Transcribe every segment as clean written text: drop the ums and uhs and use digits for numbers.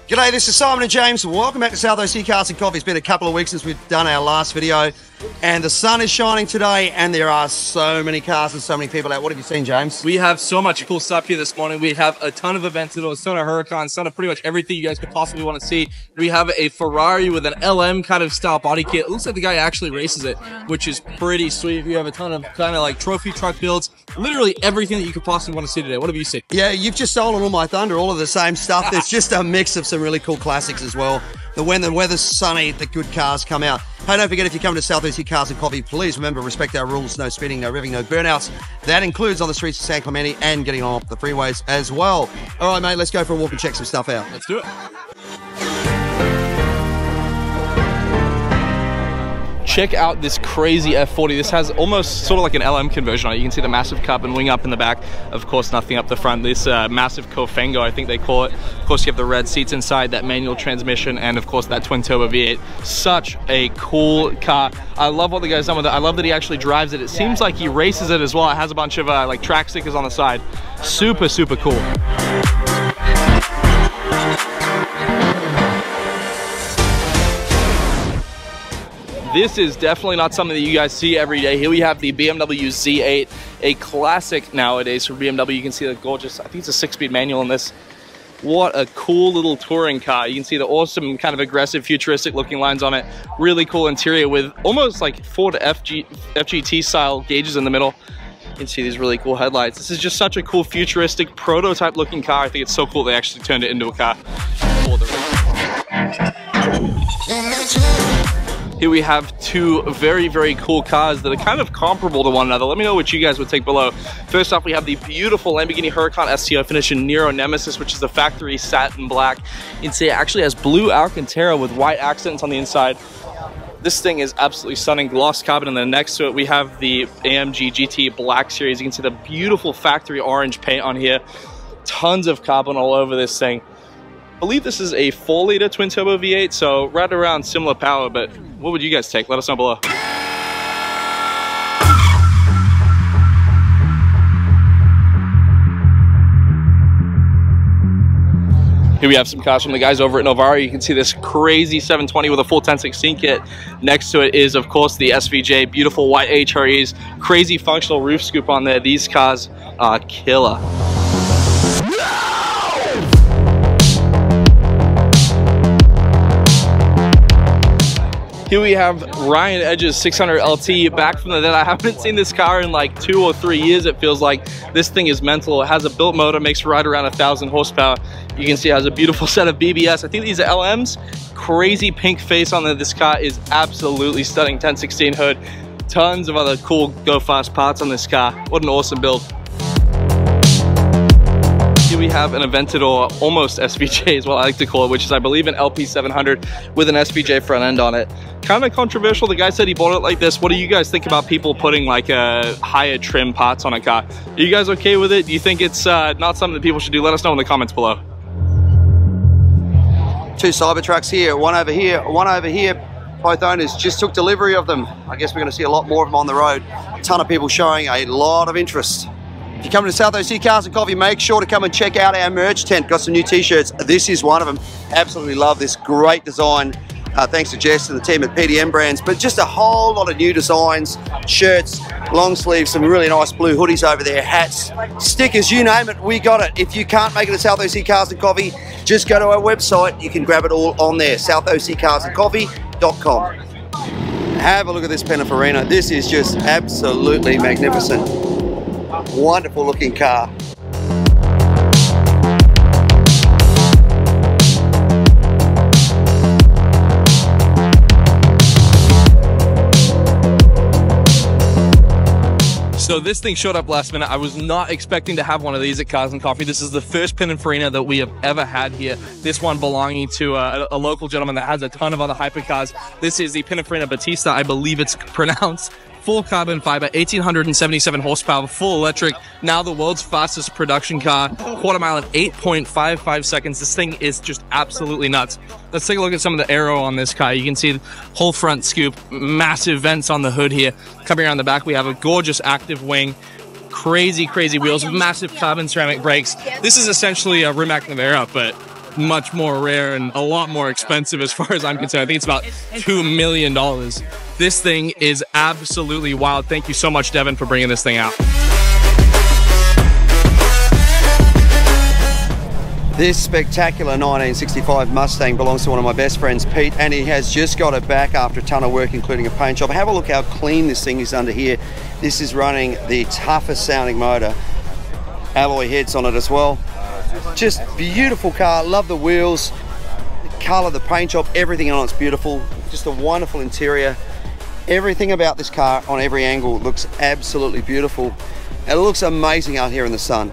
G'day, this is Simon and James. Welcome back to South OC Cars and Coffee. It's been a couple of weeks since we've done our last video, and the sun is shining today, and there are so many cars and so many people out. What have you seen, James? We have so much cool stuff here this morning. We have a ton of Aventadors, a ton of Huracans, a ton of pretty much everything you guys could possibly want to see. We have a Ferrari with an LM kind of style body kit. It looks like the guy actually races it, which is pretty sweet. We have a ton of kind of like trophy truck builds. Literally everything that you could possibly want to see today. What have you seen? Yeah, you've just stolen all my thunder, all of the same stuff. There's just a mix of some really cool classics as well. When the weather's sunny, the good cars come out. Hey, don't forget, if you come to South OC Cars and Coffee, please remember, respect our rules. No speeding, no revving, no burnouts. That includes on the streets of San Clemente and getting on off the freeways as well. All right, mate, let's go for a walk and check some stuff out. Let's do it. Check out this crazy F40. This has almost sort of like an LM conversion on it. You can see the massive carbon wing up in the back. Of course, nothing up the front. This massive Cofengo, I think they call it. Of course, you have the red seats inside, that manual transmission, and of course, that twin turbo V8. Such a cool car. I love what the guy's done with it. I love that he actually drives it. It seems like he races it as well. It has a bunch of like track stickers on the side. Super, super cool. This is definitely not something that you guys see every day. Here we have the BMW Z8, a classic nowadays for BMW. You can see the gorgeous, I think it's a 6-speed manual in this. What a cool little touring car. You can see the awesome kind of aggressive futuristic looking lines on it. Really cool interior with almost like Ford FGT style gauges in the middle. You can see these really cool headlights. This is just such a cool futuristic prototype looking car. I think it's so cool they actually turned it into a car. Here we have two very, very cool cars that are kind of comparable to one another. Let me know what you guys would take below. First off, we have the beautiful Lamborghini Huracan STO finished in Nero Nemesis, which is the factory satin black. You can see it actually has blue Alcantara with white accents on the inside. This thing is absolutely stunning. Gloss carbon, and then next to it we have the AMG GT Black Series. You can see the beautiful factory orange paint on here. Tons of carbon all over this thing. I believe this is a 4-liter twin turbo V8, so right around similar power, but what would you guys take? Let us know below. Here we have some cars from the guys over at Novara. You can see this crazy 720 with a full 1016 kit. Next to it is, of course, the SVJ, beautiful white HREs, crazy functional roof scoop on there. These cars are killer. Here we have Ryan Edge's 600 LT back from the dead. I haven't seen this car in like 2 or 3 years, it feels like. This thing is mental. It has a built motor, makes right around 1,000 horsepower. You can see it has a beautiful set of BBS. I think these are LMs. Crazy pink face on there. This car is absolutely stunning. 1016 hood. Tons of other cool go fast parts on this car. What an awesome build. Here we have an Aventador, almost SVJ is what I like to call it, which is I believe an LP700 with an SVJ front end on it. Kind of controversial. The guy said he bought it like this. What do you guys think about people putting like a higher trim parts on a car? Are you guys okay with it? Do you think it's not something that people should do? Let us know in the comments below. 2 Cybertrucks here, one over here, one over here. Both owners just took delivery of them. I guess we're going to see a lot more of them on the road. A ton of people showing a lot of interest. If you come to South OC Cars and Coffee, make sure to come and check out our merch tent. Got some new t-shirts. This is one of them. Absolutely love this great design. Thanks to Jess and the team at PDM Brands. But just a whole lot of new designs, shirts, long sleeves, some really nice blue hoodies over there, hats, stickers, you name it, we got it. If you can't make it to South OC Cars and Coffee, just go to our website. You can grab it all on there, southoccarsandcoffee.com. Have a look at this Pininfarina. This is just absolutely magnificent. Wonderful looking car. So this thing showed up last minute. I was not expecting to have one of these at Cars and Coffee. This is the first Pininfarina that we have ever had here. This one belonging to a local gentleman that has a ton of other hypercars. This is the Pininfarina Battista, I believe it's pronounced. full carbon fiber, 1,877 horsepower, full electric. Now the world's fastest production car, quarter mile in 8.55 seconds. This thing is just absolutely nuts. Let's take a look at some of the aero on this car. You can see the whole front scoop, massive vents on the hood here. Coming around the back, we have a gorgeous active wing. Crazy wheels, massive carbon ceramic brakes. This is essentially a Rimac Nevera, but much more rare and a lot more expensive as far as I'm concerned. I think it's about $2 million. This thing is absolutely wild. Thank you so much, Devin, for bringing this thing out. This spectacular 1965 Mustang belongs to one of my best friends, Pete, and he has just got it back after a ton of work, including a paint job. Have a look how clean this thing is under here. This is running the toughest sounding motor. Alloy heads on it as well. Just beautiful car. Love the wheels, the color, the paint job, everything on it's beautiful. Just a wonderful interior. Everything about this car on every angle looks absolutely beautiful. And it looks amazing out here in the sun.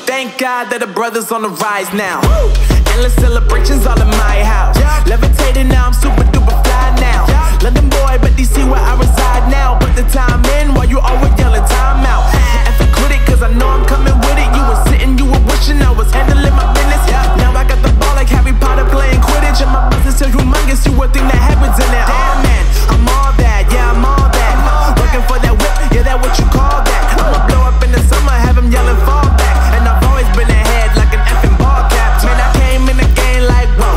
Thank God that the brothers on the rise now. Woo! Endless celebrations all in my house. Yeah. Levitating now, I'm super duper fly now. Yeah. London boy, but DC where I reside now. Put the time in while you always yelling time out. And for quit it, cause I know I'm coming with it. You were sitting, you were wishing I was handling my business. Yeah. Now I got the ball like Harry Potter playing Quidditch. And my business is humongous, you would think that happens in there. Damn man, I'm all that, yeah I'm all that. Working for that whip, yeah that what you call that. I'ma blow up in the summer, have him yelling fall back. And I've always been ahead like an effing ball cap. Man, I came in the game like whoa.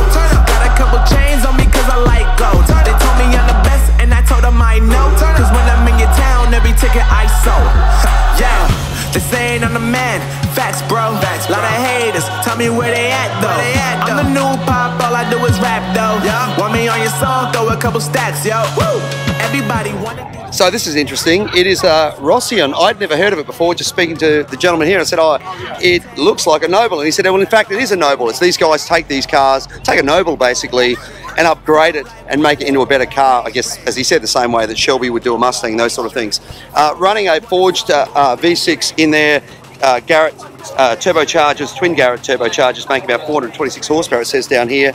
Got a couple chains on me cause I like gold. They told me I'm the best and I told them I know. Cause when I'm in your town, every ticket I sold. Yeah, they saying I'm the man. Facts, bro. Lot of haters, tell me where they at though. I'm the new pop, all I do is rap though. Want me on your song, throw a couple stacks, yo. Woo! Everybody wanna. So this is interesting. It is a Rossian. I'd never heard of it before, just speaking to the gentleman here. I said, oh, it looks like a Noble. And he said, well, in fact, it is a Noble. It's these guys take these cars, take a Noble basically, and upgrade it and make it into a better car, I guess, as he said, the same way that Shelby would do a Mustang, those sort of things. Running a forged V6 in there, Garrett turbochargers, twin Garrett turbochargers, making about 426 horsepower, it says down here.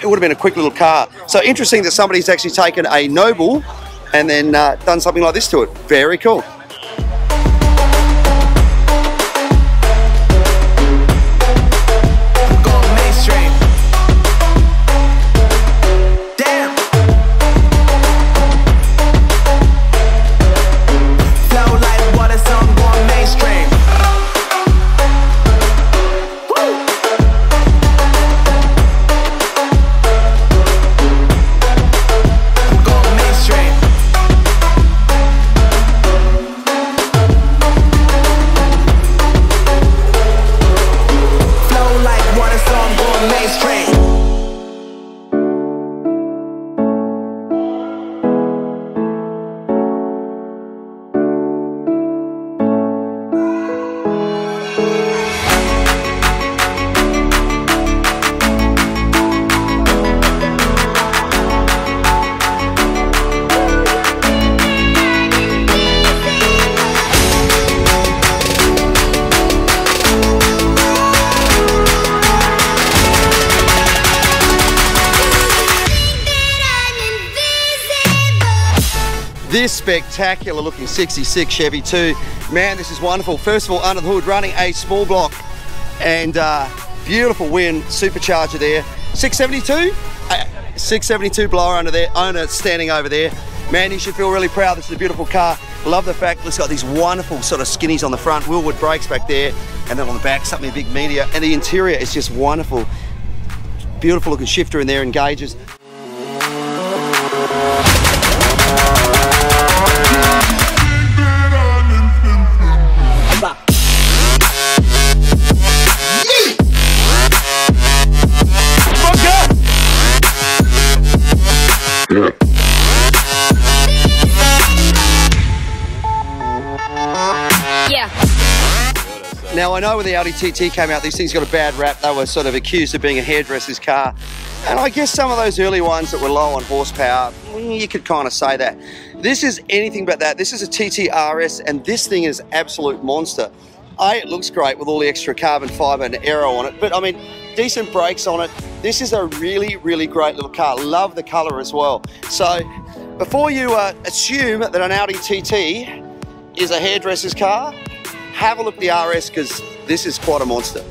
It would have been a quick little car. So interesting that somebody's actually taken a Noble and then done something like this to it. Very cool. This spectacular looking 66 Chevy too. Man, this is wonderful. First of all, under the hood, running a small block and beautiful wind supercharger there. 672? 672 blower under there, owner standing over there. Man, you should feel really proud. This is a beautiful car. Love the fact it's got these wonderful sort of skinnies on the front, Willwood brakes back there, and then on the back, something big media. And the interior is just wonderful. Beautiful looking shifter in there and gauges. Now I know when the Audi TT came out, these things got a bad rap. They were sort of accused of being a hairdresser's car. And I guess some of those early ones that were low on horsepower, you could kind of say that. This is anything but that. This is a TTRS and this thing is absolute monster. It looks great with all the extra carbon fiber and aero on it, but I mean, decent brakes on it. This is a really, really great little car. Love the color as well. So Before you assume that an Audi TT is a hairdresser's car, have a look at the RS, because this is quite a monster.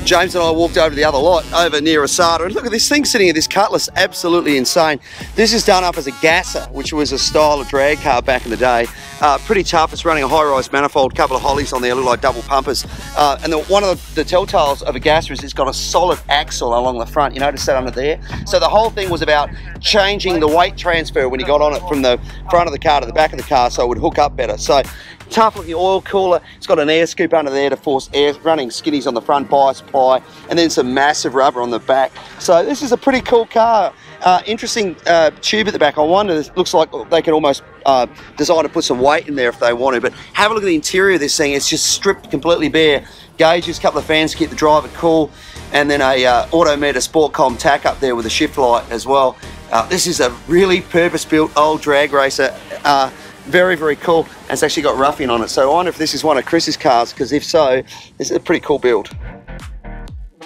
James and I walked over to the other lot over near Asada, and look at this thing sitting here, this Cutlass, absolutely insane. This is done up as a gasser, which was a style of drag car back in the day. Pretty tough. It's running a high-rise manifold, couple of hollies on there, look like double pumpers. And one of the telltales of a gasser is it's got a solid axle along the front. You notice that under there? So the whole thing was about changing the weight transfer when you got on it from the front of the car to the back of the car, so it would hook up better. So tough looking oil cooler. It's got an air scoop under there to force air, running skinnies on the front, bias supply, and then some massive rubber on the back. So this is a pretty cool car. Interesting tube at the back. I wonder, it looks like they can almost design to put some weight in there if they want to, but have a look at the interior of this thing. It's just stripped completely bare. Gauges, a couple of fans to keep the driver cool, and then a Autometer Sportcom tack up there with a shift light as well. This is a really purpose-built old drag racer. Very, very cool. And it's actually got roughing on it. So I wonder if this is one of Chris's cars, because if so, this is a pretty cool build.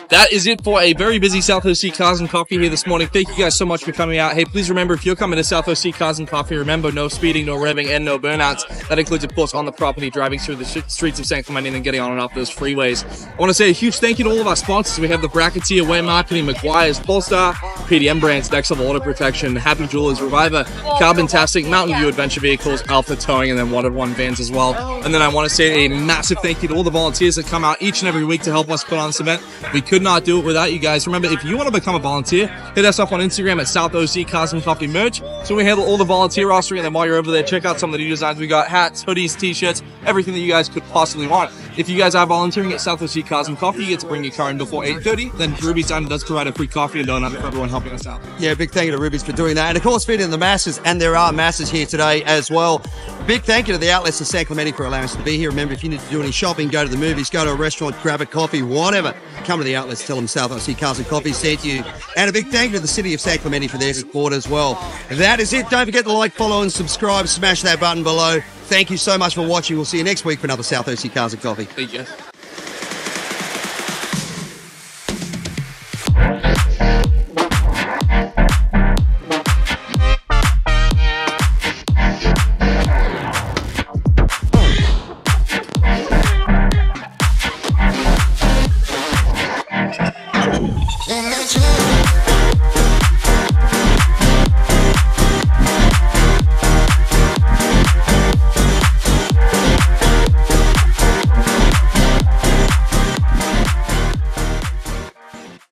That is it for a very busy South OC Cars and Coffee here this morning. Thank you guys so much for coming out. Hey, please remember, if you're coming to South OC Cars and Coffee, remember, no speeding, no revving, and no burnouts. That includes, of course, on the property, driving through the streets of San Clemente and getting on and off those freeways. I want to say a huge thank you to all of our sponsors. We have the brackets here, Way Marketing, McGuire's, Polestar, PDM Brands, Next Level Auto Protection, Happy Jewelers, Reviver, Carbon-tastic, Mountain View Adventure Vehicles, Alpha Towing, and then One of One Vans as well. And then I want to say a massive thank you to all the volunteers that come out each and every week to help us put on this event. We could not do it without you guys. Remember, if you want to become a volunteer, hit us up on Instagram at South OC Cars and Coffee Merch. So we handle all the volunteer rostering, and then while you're over there, check out some of the new designs. We got hats, hoodies, t-shirts, everything that you guys could possibly want. If you guys are volunteering at South OC Cars and Coffee, you get to bring your car in before 8:30. Then Ruby's Diner does provide a free coffee and donut for everyone helping us out. Yeah, big thank you to Ruby's for doing that. And of course, feeding the masses, and there are masses here today as well. Big thank you to the outlets of San Clemente for allowing us to be here. Remember, if you need to do any shopping, go to the movies, go to a restaurant, grab a coffee, whatever, come to the outlets, tell them South OC Cars and Coffee sent you. And a big thank you to the city of San Clemente for their support as well. That is it. Don't forget to like, follow, and subscribe. Smash that button below. Thank you so much for watching. We'll see you next week for another South OC Cars and Coffee. Thank you.